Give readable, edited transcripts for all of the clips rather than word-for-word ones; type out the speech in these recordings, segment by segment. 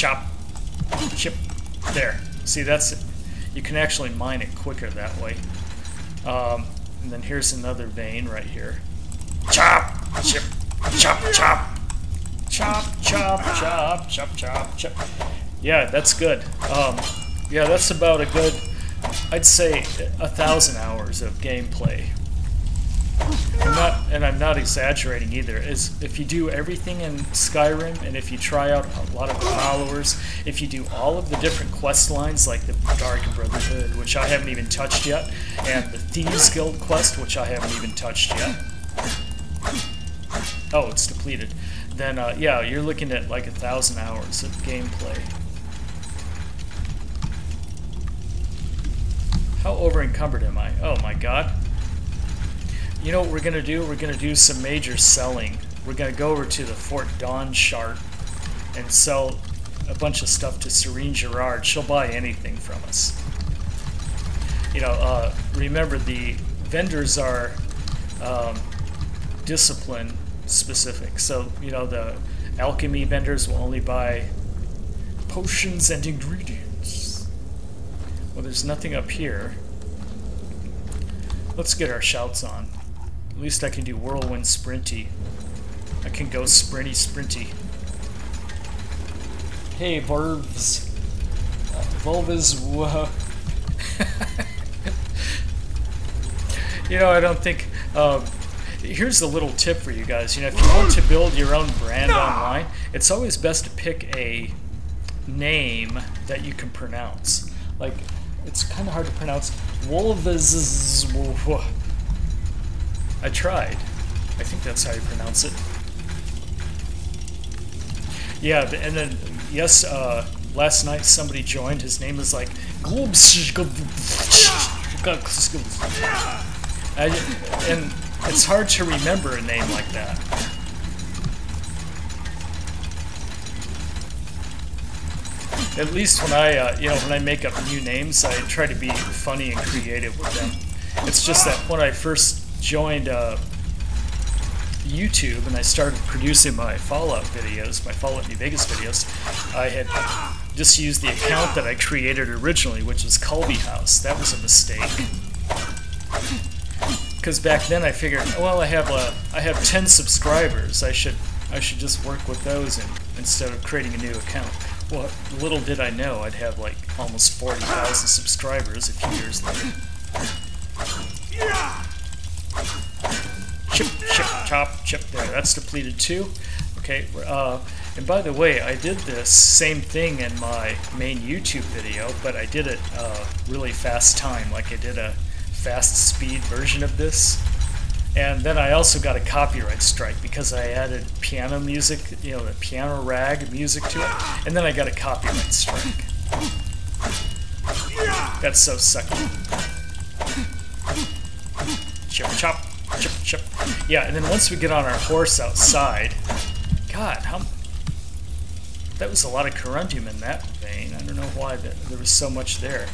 chop, chip. There. See, that's it. You can actually mine it quicker that way. And then here's another vein right here. Chop, chip, chop, chop, chop, chop, chop, chop, chop, chop. Yeah, that's good. Yeah, that's about a good, I'd say, 1,000 hours of gameplay. I'm not exaggerating either. If you do everything in Skyrim, and if you try out a lot of followers, if you do all of the different quest lines, like the Dark Brotherhood, which I haven't even touched yet, and the Thieves Guild quest, which I haven't even touched yet. Oh, it's depleted. Then, yeah, you're looking at like 1,000 hours of gameplay. How over-encumbered am I? Oh my god. You know what we're going to do? We're going to do some major selling. We're going to go over to the Fort Dawnguard and sell a bunch of stuff to Serene Gerard. She'll buy anything from us. You know, remember the vendors are discipline specific. So, you know, the alchemy vendors will only buy potions and ingredients. Well, there's nothing up here. Let's get our shouts on. At least I can do whirlwind sprinty. I can go sprinty. Hey, Volvs. Volvas, whoa. You know, I don't think... here's a little tip for you guys. You know, if you want to build your own brand online, it's always best to pick a name that you can pronounce. Like, it's kind of hard to pronounce. Volvas. I tried. I think that's how you pronounce it. Yeah, and then, yes, last night somebody joined. His name is like... And it's hard to remember a name like that. At least when I, you know, when I make up new names, I try to be funny and creative with them. It's just that when I first joined YouTube and I started producing my Fallout videos, my Fallout New Vegas videos, I had just used the account that I created originally, which was Culvey House. That was a mistake. Because back then I figured, well, I have 10 subscribers. I should just work with those instead of creating a new account. Well, little did I know I'd have like almost 40,000 subscribers a few years later. Chip, chip, chop, chip. There, that's depleted too. Okay, and by the way, I did this same thing in my main YouTube video, but I did it really fast time, like I did a fast speed version of this. And then I also got a copyright strike because I added piano music, you know, the piano rag music to it, and then I got a copyright strike. That's so sucky. Chip, chop, chip, chip. Yeah, and then once we get on our horse outside, God, that was a lot of corundium in that vein. I don't know why there was so much there.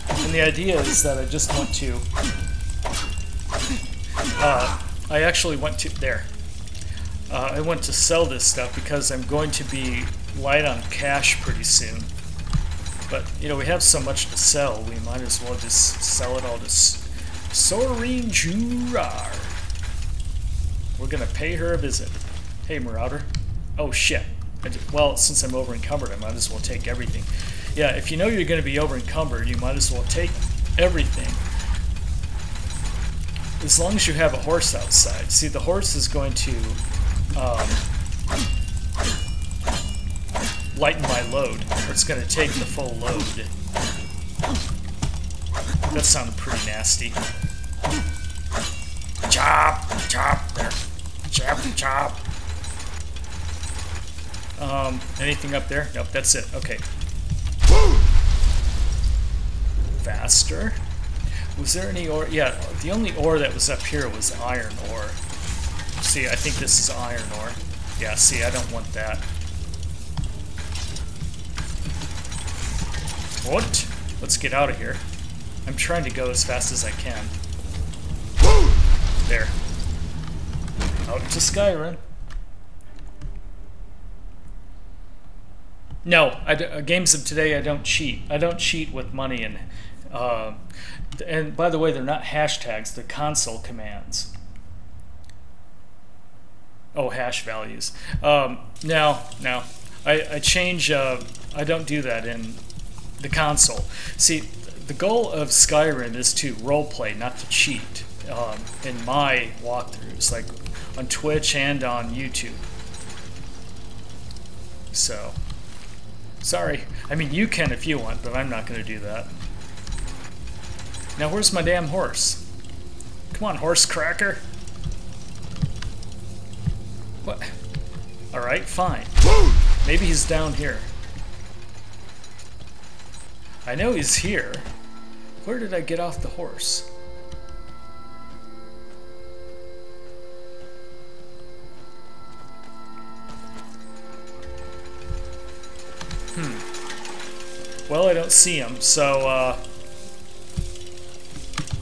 And the idea is that I just want to... I actually went to... There. I went to sell this stuff because I'm going to be light on cash pretty soon. But, you know, we have so much to sell, we might as well just sell it all to Serene Gerard. We're going to pay her a visit. Hey, Marauder. Oh, shit. Well, since I'm over-encumbered, I might as well take everything. Yeah, if you know you're going to be over-encumbered, you might as well take everything. As long as you have a horse outside. See, the horse is going to lighten my load, or it's going to take the full load. That sounded pretty nasty. Chop! Chop! There. Chop! Chop! Anything up there? Nope, that's it. Okay. Faster. Was there any ore? Yeah, the only ore that was up here was iron ore. See, I think this is iron ore. Yeah, see, I don't want that. What? Let's get out of here. I'm trying to go as fast as I can. There. Out to Skyrim. No, games of today I don't cheat. I don't cheat with money and by the way, they're not hashtags, they're console commands. Oh, hash values. No. I change, I don't do that in the console. See, the goal of Skyrim is to roleplay, not to cheat, in my walkthroughs, like on Twitch and on YouTube. So, sorry. I mean, you can if you want, but I'm not going to do that. Now, where's my damn horse? Come on, horse cracker. What? Alright, fine. Maybe he's down here. I know he's here. Where did I get off the horse? Well, I don't see him, so,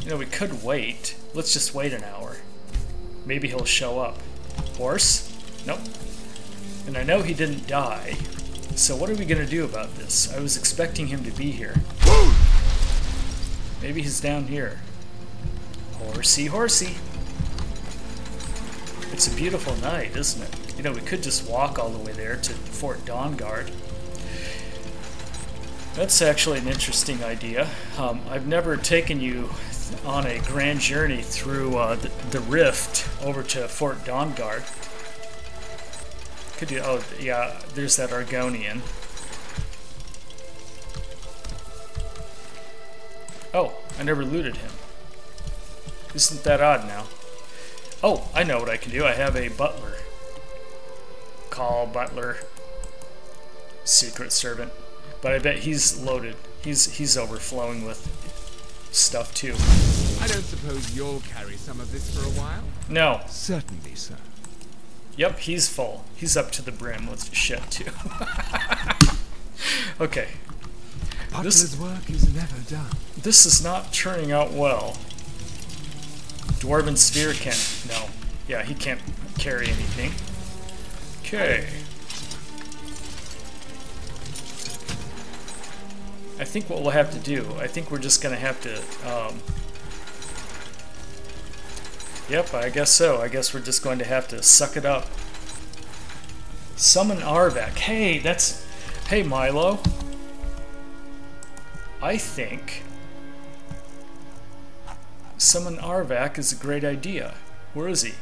you know, we could wait. Let's just wait an hour. Maybe he'll show up. Horse? Nope. And I know he didn't die. So what are we going to do about this? I was expecting him to be here. Maybe he's down here. Horsey, horsey. It's a beautiful night, isn't it? You know, we could just walk all the way there to Fort Dawnguard. That's actually an interesting idea. I've never taken you on a grand journey through the rift over to Fort Dawnguard. Could do. Oh, yeah. There's that Argonian. Oh, I never looted him. Isn't that odd now? Oh, I know what I can do. I have a butler. Call butler. Secret servant. But I bet he's loaded. He's overflowing with stuff too. I don't suppose you'll carry some of this for a while? No. Certainly, sir. Yep, he's full. He's up to the brim with shit too. Okay. Butler's work is never done. This is not turning out well. Dwarven Sphere can... No. Yeah, he can't carry anything. Okay. I think what we'll have to do, I think we're just going to have to... Yep, I guess so. I guess we're just going to have to suck it up. Summon Arvak. Hey, that's... Hey, Milo. I think summon Arvak is a great idea. Where is he?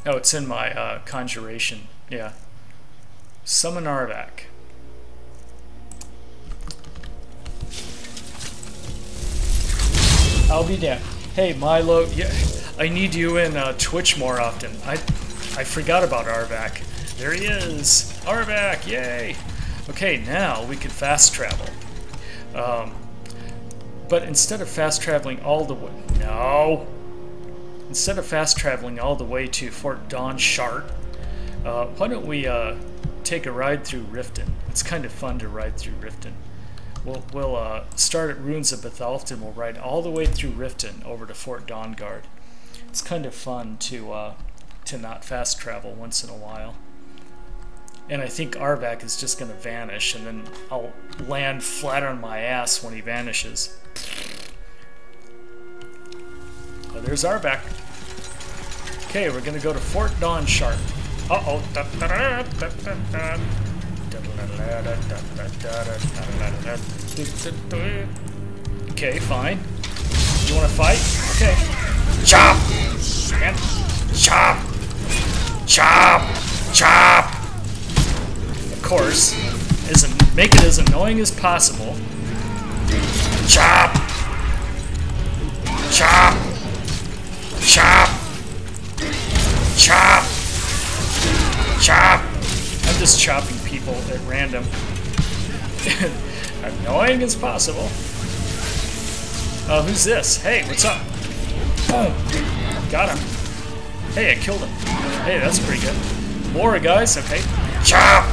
Oh, it's in my conjuration. Yeah. Summon Arvak. I'll be damned. Hey, Milo. Yeah, I need you in Twitch more often. I forgot about Arvak. There he is. Arvak, yay! Okay, now we can fast travel. But instead of fast traveling all the way... No! Instead of fast traveling all the way to Fort Dawnguard, why don't we take a ride through Riften? It's kind of fun to ride through Riften. We'll start at Ruins of Boethiah and we'll ride all the way through Riften over to Fort Dawnguard. It's kind of fun to not fast travel once in a while. And I think Arvak is just going to vanish, and then I'll land flat on my ass when he vanishes. Oh, there's Arvak. Okay, we're going to go to Fort Dawnguard. Uh-oh. Okay, fine. You want to fight? Okay. Chop! And chop! Chop! Chop! Of course, make it as annoying as possible. Chop! Chop! Chop! Chop! Chop! I'm just chopping people at random. Annoying as possible. Who's this? Hey, what's up? Boom! Got him. Hey, I killed him. Hey, that's pretty good. More guys, okay. Chop!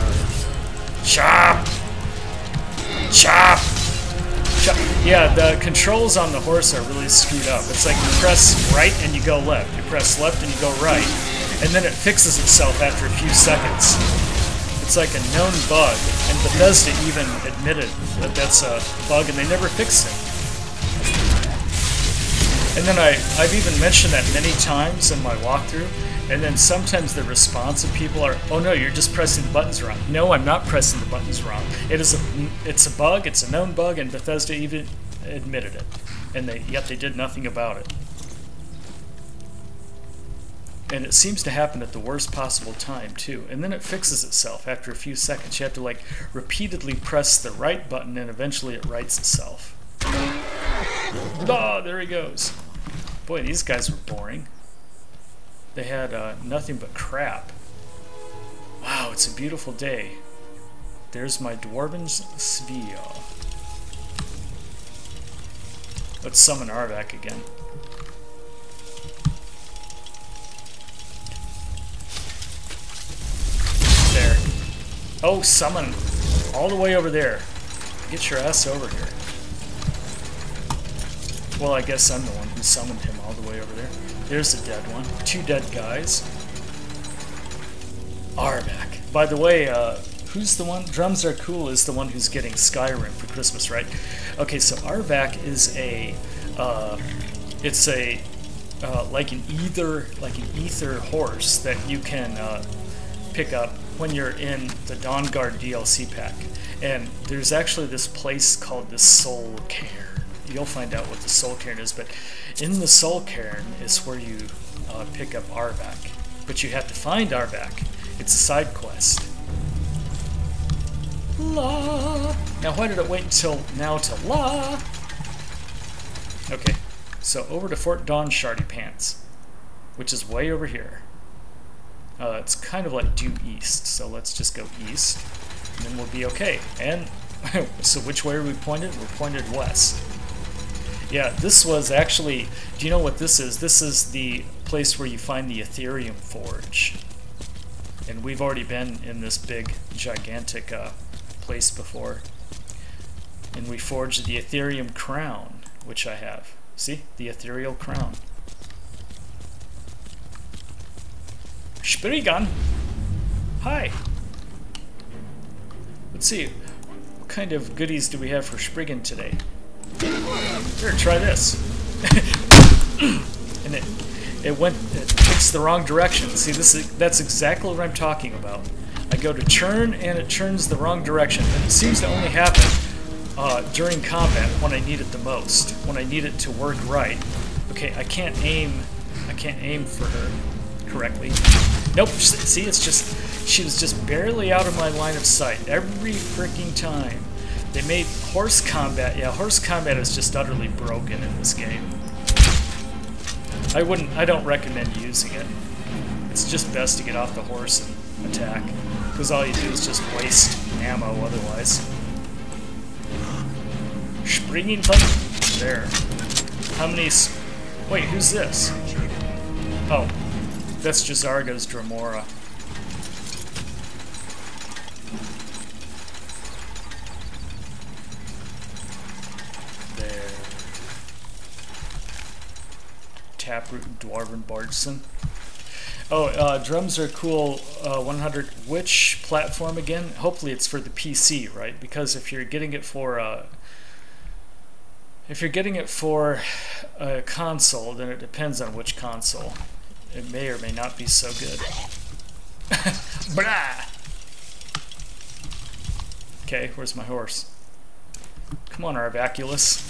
Chop! Chop! Yeah, the controls on the horse are really screwed up. It's like you press right and you go left. You press left and you go right. And then it fixes itself after a few seconds. It's like a known bug. And Bethesda even admitted that that's a bug and they never fixed it. And then I've even mentioned that many times in my walkthrough. And then sometimes the response of people are, oh no, you're just pressing the buttons wrong. No, I'm not pressing the buttons wrong. It's a bug, it's a known bug, and Bethesda even admitted it. And yet they did nothing about it. And it seems to happen at the worst possible time too. And then it fixes itself after a few seconds. You have to like repeatedly press the right button and eventually it rights itself. Ah, there he goes. Boy, these guys were boring. They had nothing but crap. Wow, it's a beautiful day. There's my Dwarven's Svea. Let's summon Arvak again. There. Oh, summon. All the way over there. Get your ass over here. Well, I guess I'm the one who summoned him all the way over there. There's a dead one. 2 dead guys. Arvak. By the way, who's the one? Drums Are Cool is the one who's getting Skyrim for Christmas, right? Okay, so Arvak is a, it's a, like an ether horse that you can pick up when you're in the Dawnguard DLC pack. And there's actually this place called the Soul Cairn. You'll find out what the Soul Cairn is, but in the Soul Cairn is where you pick up Arvak. But you have to find Arvak. It's a side quest. La. Now why did it wait until now to la? Okay, so over to Fort Dawnguard Pants, which is way over here. It's kind of like due east, so let's just go east, and then we'll be okay. And so which way are we pointed? We're pointed west. Yeah, this was actually, do you know what this is? This is the place where you find the Ethereum Forge. And we've already been in this big, gigantic place before. And we forged the Ethereum Crown, which I have. See? The Ethereal Crown. Spriggan! Hi! Let's see, what kind of goodies do we have for Spriggan today? Here, try this. And it picks the wrong direction. See, that's exactly what I'm talking about. I go to turn and it turns the wrong direction. And it seems to only happen during combat when I need it the most, when I need it to work right. Okay, I can't aim for her correctly. Nope, see, it's just, she was just barely out of my line of sight every freaking time. They made horse combat, yeah, horse combat is just utterly broken in this game. I don't recommend using it. It's just best to get off the horse and attack, because all you do is just waste ammo otherwise. Springing thunder. There. How many... Wait, who's this? Oh, that's Jazarga's Dremora. There. Taproot and Dwarven Bardson. Oh, Drums Are Cool 100. Which platform again? Hopefully it's for the PC, right? Because if you're getting it for a console, then it depends on which console. It may or may not be so good. Blah! Okay, where's my horse? Come on, Arvaculus.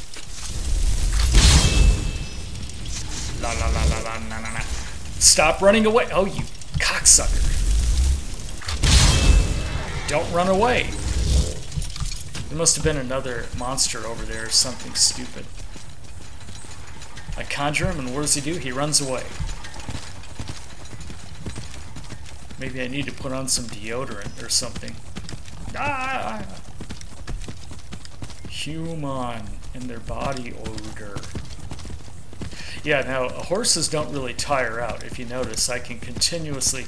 La la la la la na na na. Stop running away! Oh, you cocksucker! Don't run away! There must have been another monster over there or something stupid. I conjure him, and what does he do? He runs away. Maybe I need to put on some deodorant or something. Ah! Human in their body odor. Yeah, now horses don't really tire out. If you notice, I can continuously...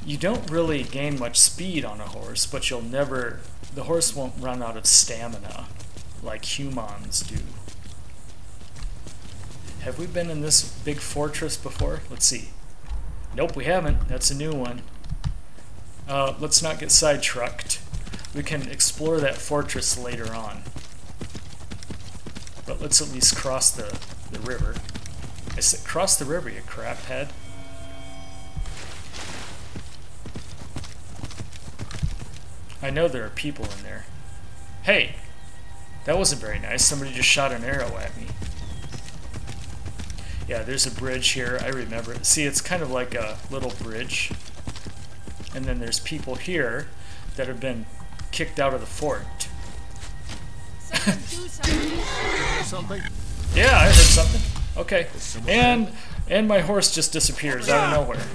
You don't really gain much speed on a horse, but you'll never... The horse won't run out of stamina. like humans do. Have we been in this big fortress before? Let's see. Nope, we haven't. That's a new one. Let's not get sidetracked. We can explore that fortress later on. But let's at least cross the river. I said cross the river, you craphead. I know there are people in there. Hey! That wasn't very nice. Somebody just shot an arrow at me. Yeah, there's a bridge here. I remember it. See, it's kind of like a little bridge. And then there's people here that have been kicked out of the fort. Something? Yeah, I heard something. Okay. And my horse just disappears out of nowhere.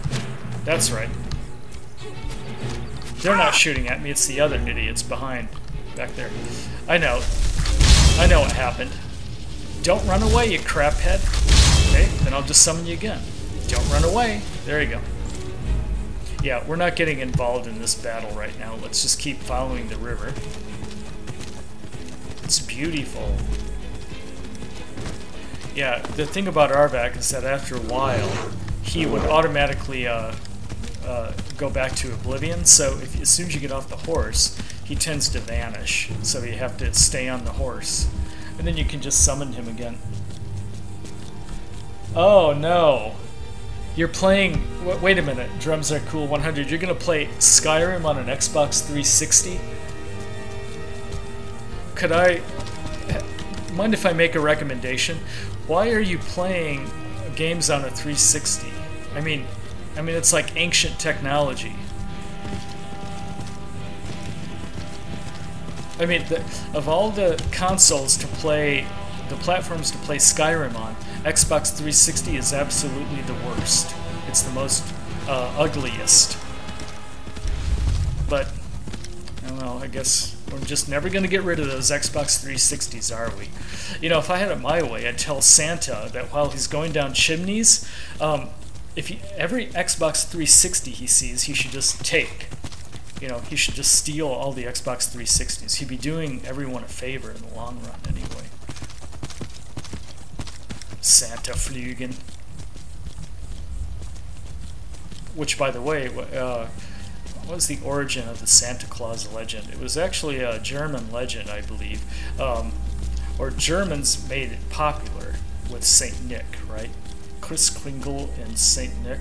That's right. They're not shooting at me, it's the other idiots behind back there. I know what happened. Don't run away, you craphead. Okay, then I'll just summon you again. Don't run away. There you go. Yeah, we're not getting involved in this battle right now. Let's just keep following the river. It's beautiful. Yeah, the thing about Arvak is that after a while, he would automatically go back to oblivion. So as soon as you get off the horse, he tends to vanish. So you have to stay on the horse. And then you can just summon him again. Oh no. You're playing... Wait a minute. Drums Are Cool 100. You're going to play Skyrim on an Xbox 360? Could I... Mind if I make a recommendation? Why are you playing games on a 360? I mean, it's like ancient technology. I mean, of all the consoles to play, the platforms to play Skyrim on, Xbox 360 is absolutely the worst. It's the most ugliest. But, I don't know, I guess we're just never going to get rid of those Xbox 360s, are we? You know, if I had it my way, I'd tell Santa that while he's going down chimneys, every Xbox 360 he sees, he should just take. You know, he should just steal all the Xbox 360s. He'd be doing everyone a favor in the long run, anyway. Santa Flugen. Which, by the way, what was the origin of the Santa Claus legend? It was actually a German legend, I believe. Or Germans made it popular with Saint Nick, right? Chris Kringle and Saint Nick.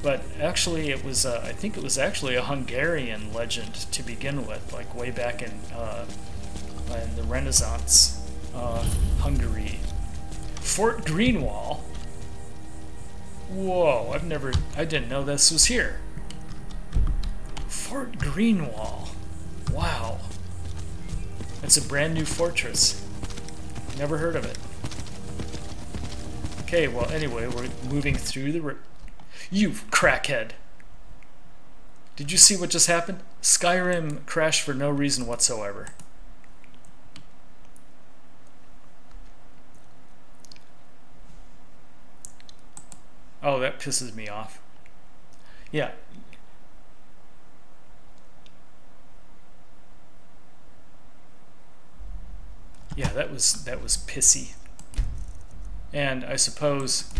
But actually it was, I think it was actually a Hungarian legend to begin with, like way back in the Renaissance, Hungary. Fort Greenwall? Whoa, I didn't know this was here. Fort Greenwall. Wow. It's a brand new fortress. Never heard of it. Okay, well, anyway, we're moving through the... You crackhead! Did you see what just happened? Skyrim crashed for no reason whatsoever. Oh, that pisses me off. Yeah. Yeah, that was pissy. And I suppose,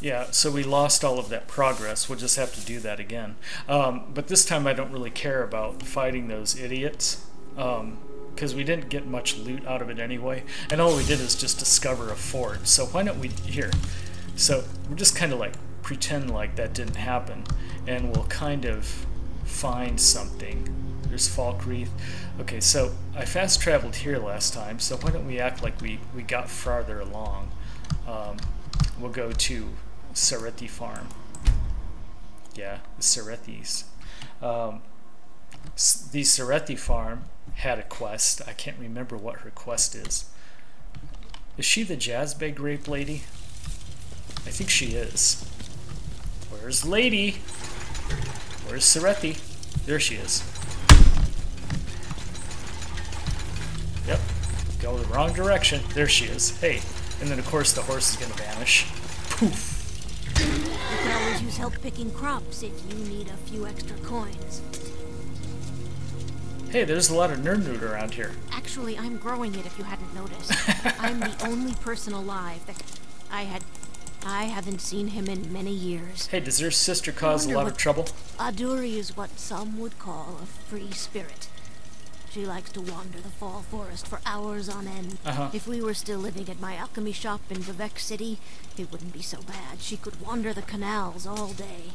yeah, so we lost all of that progress. We'll just have to do that again. But this time I don't really care about fighting those idiots, because we didn't get much loot out of it anyway. And all we did is just discover a fort. So why don't we, here. So we're just kind of like pretend like that didn't happen, and we'll kind of find something. There's Falkreath. Okay, so I fast traveled here last time, so why don't we act like we got farther along. We'll go to Sarethi Farm. Yeah, the Sarethis. The Sarethi Farm had a quest. I can't remember what her quest is. Is she the Jazbeg Grape Lady? I think she is. Where's Lady? Where's Sarethi? There she is. Yep. Go the wrong direction. There she is. Hey. And then, of course, the horse is going to vanish. Poof. You can always use help picking crops if you need a few extra coins. Hey, there's a lot of nerd around here. Actually, I'm growing it if you hadn't noticed. I'm the only person alive that I haven't seen him in many years. Hey, does your sister cause a lot of trouble? Aduri is what some would call a free spirit. She likes to wander the fall forest for hours on end. If we were still living at my alchemy shop in Vivek City, it wouldn't be so bad. She could wander the canals all day.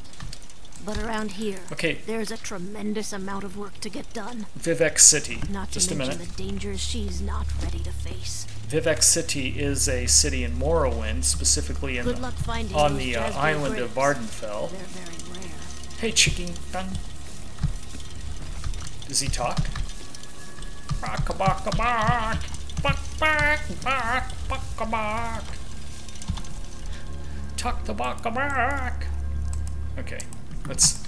But around here, there's a tremendous amount of work to get done. Vivek City. Not to mention the dangers she's not ready to face. Vivek City is a city in Morrowind, specifically on the island of Vardenfell. They're very rare. Hey, chicken gun. Does he talk? Baka baka bak, bak bak bak, baka bak. Talk the baka bak. Okay, let's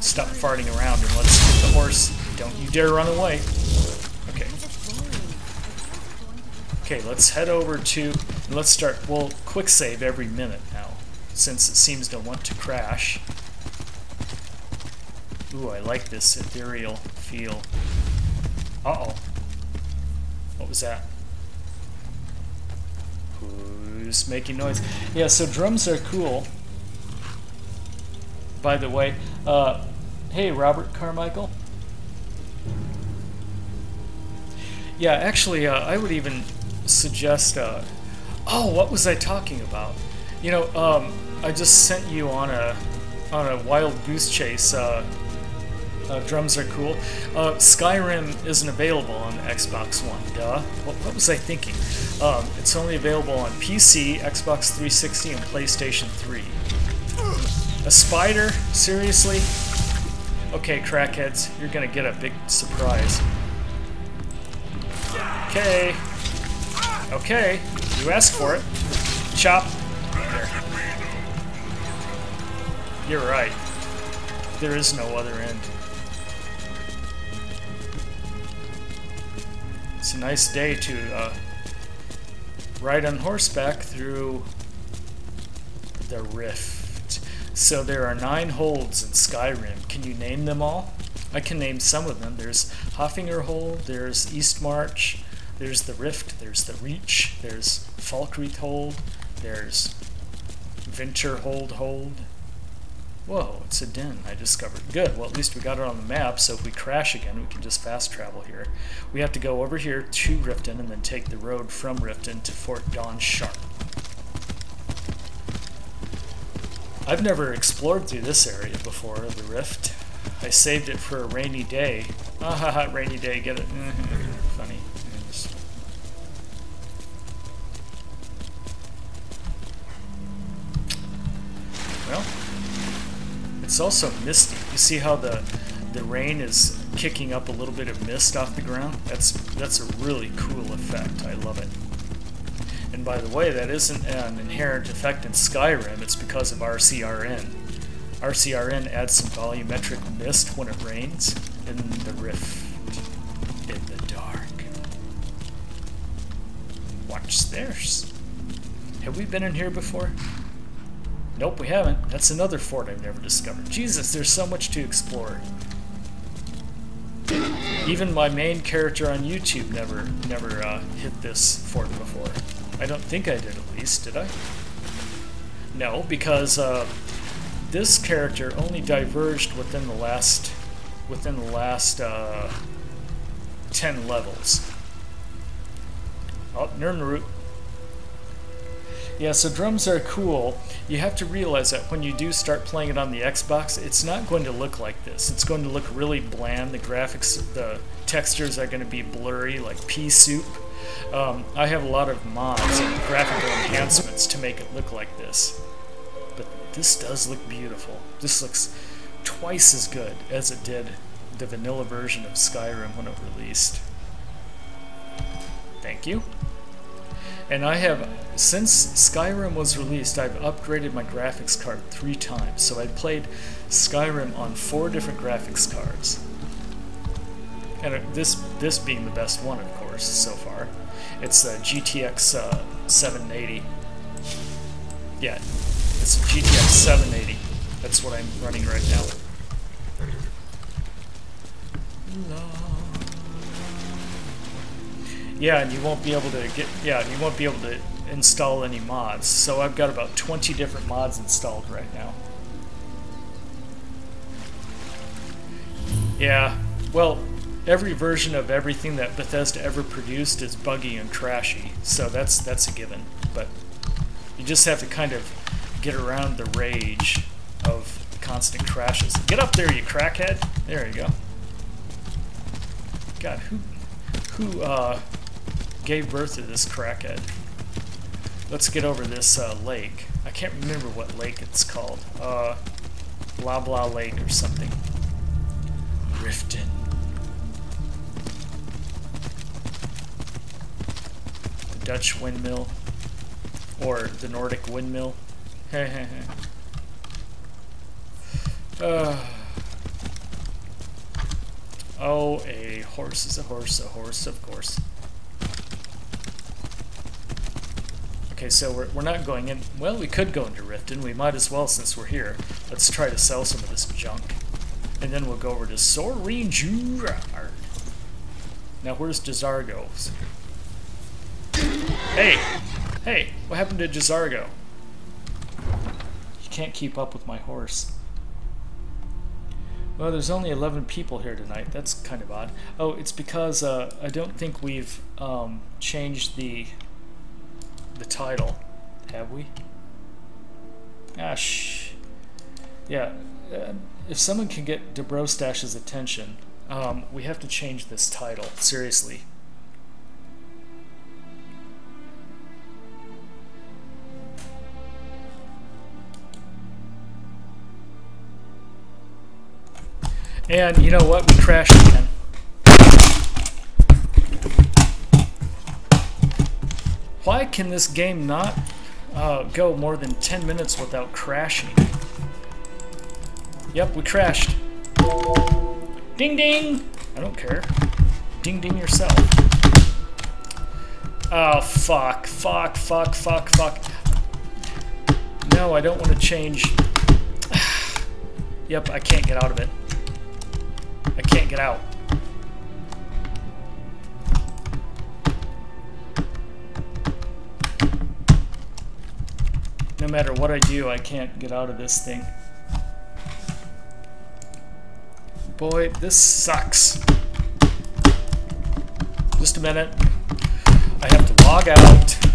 stop farting around and let's get the horse. Don't you dare run away. Okay. Okay, let's head over to, let's start, we'll quick save every minute now, since it seems to want to crash. Ooh, I like this ethereal feel. Uh-oh. What was that? Who's making noise? Yeah, so drums are cool. By the way, hey, Robert Carmichael. Yeah, actually, I would even suggest, oh, what was I talking about? You know, I just sent you on a wild goose chase. Drums are cool. Skyrim isn't available on Xbox One, duh. What was I thinking? It's only available on PC, Xbox 360, and PlayStation 3. A spider? Seriously? Okay, crackheads, you're gonna get a big surprise. Okay. Okay, you asked for it. Chop. There. You're right. There is no other end. It's a nice day to ride on horseback through the rift. So there are 9 holds in Skyrim. Can you name them all? I can name some of them. There's Hoffinger Hold, there's Eastmarch, there's the Rift, there's the Reach, there's Falkreath Hold, there's Winter Hold. Whoa, it's a den I discovered. Good, well at least we got it on the map, so if we crash again, we can just fast travel here. We have to go over here to Riften and then take the road from Riften to Fort Dawnguard. I've never explored through this area before, the Rift. I saved it for a rainy day. Ah ha ha, rainy day, get it? Funny. Well, it's also misty. You see how the rain is kicking up a little bit of mist off the ground? That's a really cool effect. I love it. And by the way, that isn't an inherent effect in Skyrim. It's because of RCRN. RCRN adds some volumetric mist when it rains in the rift, in the dark. Watch theirs. Have we been in here before? Nope, we haven't. That's another fort I've never discovered. Jesus, there's so much to explore. Even my main character on YouTube never hit this fort before. I don't think I did, at least. Did I? No, because this character only diverged within the last 10 levels. Oh, Nernroot. Yeah, so drums are cool. You have to realize that when you do start playing it on the Xbox, it's not going to look like this. It's going to look really bland. The graphics, the textures are going to be blurry, like pea soup. I have a lot of mods and graphical enhancements to make it look like this. But this does look beautiful. This looks twice as good as it did the vanilla version of Skyrim when it released. Thank you. And I have, since Skyrim was released, I've upgraded my graphics card 3 times. So I played Skyrim on 4 different graphics cards. And this being the best one, of course, so far. It's the GTX 780. Yeah, it's a GTX 780. That's what I'm running right now. Yeah, and you won't be able to get, yeah, you won't be able to install any mods. So I've got about 20 different mods installed right now. Yeah, well, every version of everything that Bethesda ever produced is buggy and crashy, so that's a given. But you just have to kind of get around the rage of constant crashes. Get up there, you crackhead! There you go. God, who gave birth to this crackhead? Let's get over this lake. I can't remember what lake it's called. Blah blah lake or something. Riften. The Dutch windmill. Or the Nordic windmill. Oh, a horse is a horse of course. Okay, so we're not going in. Well, we could go into Riften. We might as well since we're here. Let's try to sell some of this junk. And then we'll go over to Sorinjurard. Now, where's Jazargo? Hey! Hey, what happened to Jazargo? You can't keep up with my horse. Well, there's only 11 people here tonight. That's kind of odd. Oh, it's because I don't think we've changed the title. Have we? Ah, shh. Yeah, if someone can get Dobrostash's attention, we have to change this title. Seriously. And you know what? We crashed again. Why can this game not go more than 10 minutes without crashing? Yep, we crashed. Ding ding! I don't care. Ding ding yourself. Oh, fuck. Fuck, fuck, fuck, fuck. No, I don't want to change. Yep, I can't get out of it. I can't get out. No matter what I do, I can't get out of this thing. Boy, this sucks. Just a minute. I have to log out.